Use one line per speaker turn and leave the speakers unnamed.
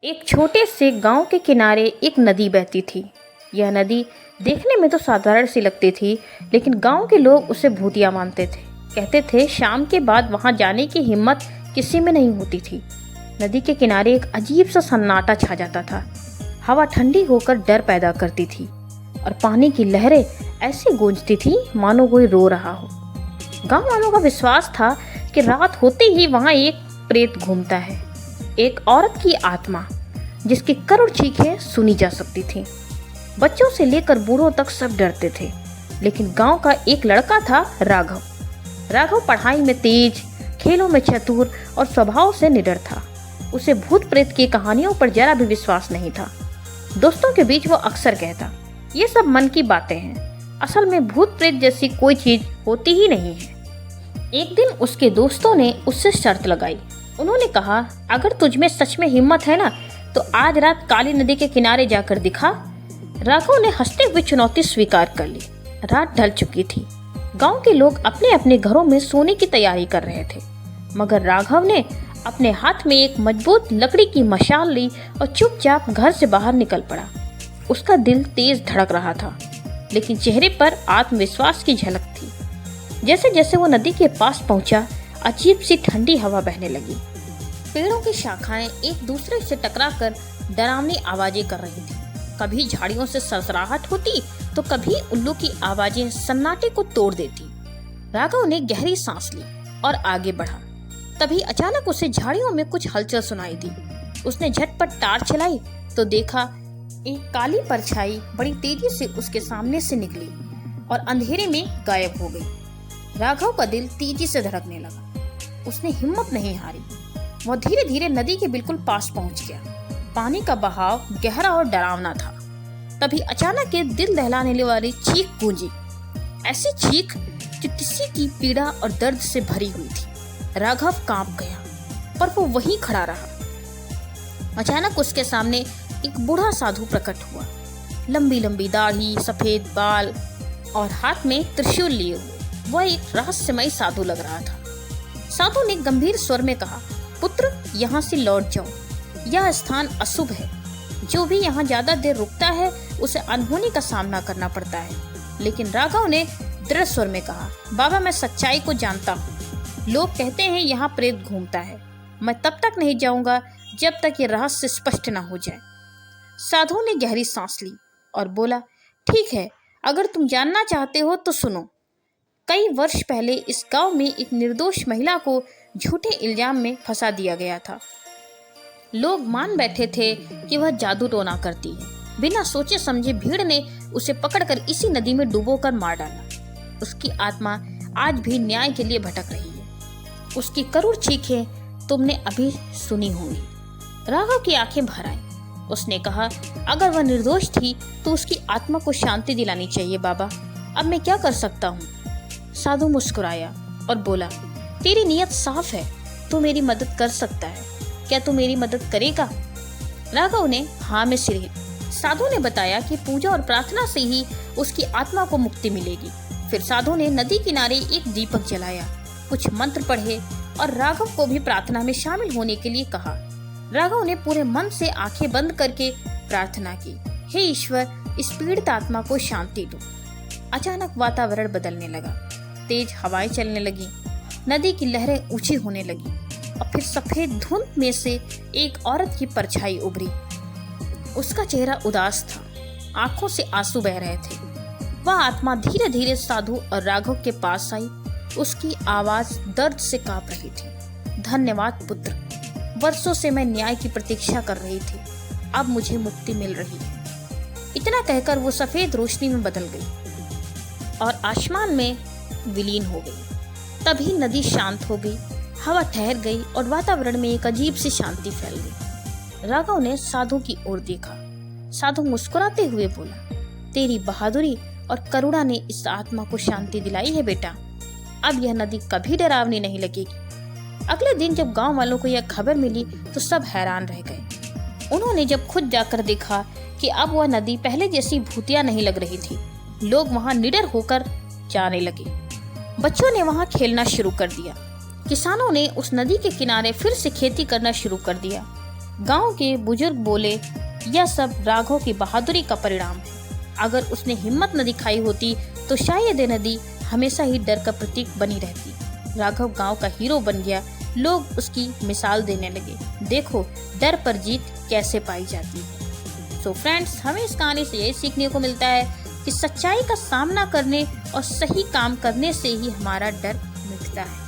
एक छोटे से गांव के किनारे एक नदी बहती थी। यह नदी देखने में तो साधारण सी लगती थी, लेकिन गांव के लोग उसे भूतिया मानते थे। कहते थे शाम के बाद वहां जाने की हिम्मत किसी में नहीं होती थी। नदी के किनारे एक अजीब सा सन्नाटा छा जाता था। हवा ठंडी होकर डर पैदा करती थी और पानी की लहरें ऐसी गूंजती थी मानो कोई रो रहा हो। गांव वालों का विश्वास था कि रात होते ही वहां एक प्रेत घूमता है, एक औरत की आत्मा जिसकी करुण चीखें सुनी जा सकती थी। बच्चों से लेकर बूढ़ों तक सब डरते थे, लेकिन गांव का एक लड़का था राघव। राघव पढ़ाई में तेज, खेलों में चतुर और स्वभाव से निडर था। उसे भूत प्रेत की कहानियों पर जरा भी विश्वास नहीं था। दोस्तों के बीच वो अक्सर कहता, ये सब मन की बातें हैं, असल में भूत प्रेत जैसी कोई चीज होती ही नहीं है। एक दिन उसके दोस्तों ने उससे शर्त लगाई। उन्होंने कहा, अगर तुझमें सच में हिम्मत है ना, तो आज रात काली नदी के किनारे जाकर दिखा। राघव ने हंसते हुए चुनौती स्वीकार कर ली। रात ढल चुकी थी। गांव के लोग अपने अपने घरों में सोने की तैयारी कर रहे थे, मगर राघव ने अपने हाथ में एक मजबूत लकड़ी की मशाल ली और चुपचाप घर से बाहर निकल पड़ा। उसका दिल तेज धड़क रहा था, लेकिन चेहरे पर आत्मविश्वास की झलक थी। जैसे जैसे वो नदी के पास पहुंचा, अजीब सी ठंडी हवा बहने लगी। पेड़ों की शाखाएं एक दूसरे से टकराकर डरावनी आवाजें कर रही थी। कभी झाड़ियों से सरसराहट होती तो कभी उल्लू की आवाजें सन्नाटे को तोड़ देती। राघव ने गहरी सांस ली और आगे बढ़ा। तभी अचानक उसे झाड़ियों में कुछ हलचल सुनाई दी। उसने झटपट टार्च चलाई तो देखा एक काली परछाई बड़ी तेजी से उसके सामने से निकली और अंधेरे में गायब हो गई। राघव का दिल तेजी से धड़कने लगा। उसने हिम्मत नहीं हारी। वह धीरे धीरे नदी के बिल्कुल पास पहुंच गया। पानी का बहाव गहरा और डरावना था। तभी अचानक एक दिल दहलाने वाली चीख गूंजी, ऐसी चीख जो किसी की पीड़ा और दर्द से भरी हुई थी। राघव कांप गया, पर वो वहीं खड़ा रहा। अचानक उसके सामने एक बूढ़ा साधु प्रकट हुआ। लंबी लंबी दाढ़ी, सफेद बाल और हाथ में त्रिशूल लिए हुए वह एक रहस्यमय साधु लग रहा था। साधु ने गंभीर स्वर में कहा, पुत्र, यहाँ से लौट जाओ। यह स्थान अशुभ है। जो भी यहाँ ज्यादा देर रुकता है उसे अनहोनी का सामना करना पड़ता है। लेकिन राघव ने दृढ़ स्वर में कहा, बाबा, मैं सच्चाई को जानता हूँ। लोग कहते हैं यहाँ प्रेत घूमता है। मैं तब तक नहीं जाऊंगा जब तक ये रहस्य स्पष्ट न हो जाए। साधु ने गहरी सांस ली और बोला, ठीक है, अगर तुम जानना चाहते हो तो सुनो। कई वर्ष पहले इस गांव में एक निर्दोष महिला को झूठे इल्जाम में फंसा दिया गया था। लोग मान बैठे थे कि वह जादू टोना करती है। बिना सोचे समझे भीड़ ने उसे पकड़कर इसी नदी में डुबोकर मार डाला। उसकी आत्मा आज भी न्याय के लिए भटक रही है। उसकी करुण चीखें तुमने अभी सुनी होंगी। राघव की आंखें भर आईं। उसने कहा, अगर वह निर्दोष थी तो उसकी आत्मा को शांति दिलानी चाहिए बाबा। अब मैं क्या कर सकता हूँ? साधु मुस्कुराया और बोला, तेरी नियत साफ है, तू मेरी मदद कर सकता है। क्या तू मेरी मदद करेगा? राघव ने हाँ में सिर हिलाया। साधु ने बताया कि पूजा और प्रार्थना से ही उसकी आत्मा को मुक्ति मिलेगी। फिर साधु ने नदी किनारे एक दीपक जलाया, कुछ मंत्र पढ़े और राघव को भी प्रार्थना में शामिल होने के लिए कहा। राघव ने पूरे मन से आंखें बंद करके प्रार्थना की, हे ईश्वर, इस पीड़ित आत्मा को शांति दो। अचानक वातावरण बदलने लगा। तेज हवाएं चलने लगी, नदी की लहरें ऊंची होने लगी और फिर सफेद धुंध में से एक औरत की परछाई उभरी। उसका चेहरा उदास था, आंखों से आंसू बह रहे थे। वह आत्मा धीरे धीरे साधु और राघव के पास आई। उसकी आवाज दर्द से कांप रही थी। धन्यवाद पुत्र, वर्षों से मैं न्याय की प्रतीक्षा कर रही थी, अब मुझे मुक्ति मिल रही है। इतना कहकर वो सफेद रोशनी में बदल गई और आसमान में विलीन हो गई। तभी नदी शांत हो गई, हवा ठहर गई और वातावरण में एक अजीब सी शांति फैल गई। राघव ने साधु की ओर देखा। साधु मुस्कुराते हुए बोला, तेरी बहादुरी और करुणा ने इस आत्मा को शांति दिलाई है बेटा। अब यह नदी कभी डरावनी नहीं लगेगी। अगले दिन जब गांव वालों को यह खबर मिली तो सब हैरान रह गए। उन्होंने जब खुद जाकर देखा कि अब वह नदी पहले जैसी भूतिया नहीं लग रही थी। लोग वहां निडर होकर जाने लगे। बच्चों ने वहां खेलना शुरू कर दिया। किसानों ने उस नदी के किनारे फिर से खेती करना शुरू कर दिया। गांव के बुजुर्ग बोले, यह सब राघव की बहादुरी का परिणाम है। अगर उसने हिम्मत न दिखाई होती तो शायद ये नदी हमेशा ही डर का प्रतीक बनी रहती। राघव गांव का हीरो बन गया। लोग उसकी मिसाल देने लगे, देखो डर पर जीत कैसे पाई जाती है। सो फ्रेंड्स, हमें इस कहानी से यही सीखने को मिलता है कि सच्चाई का सामना करने और सही काम करने से ही हमारा डर मिटता है।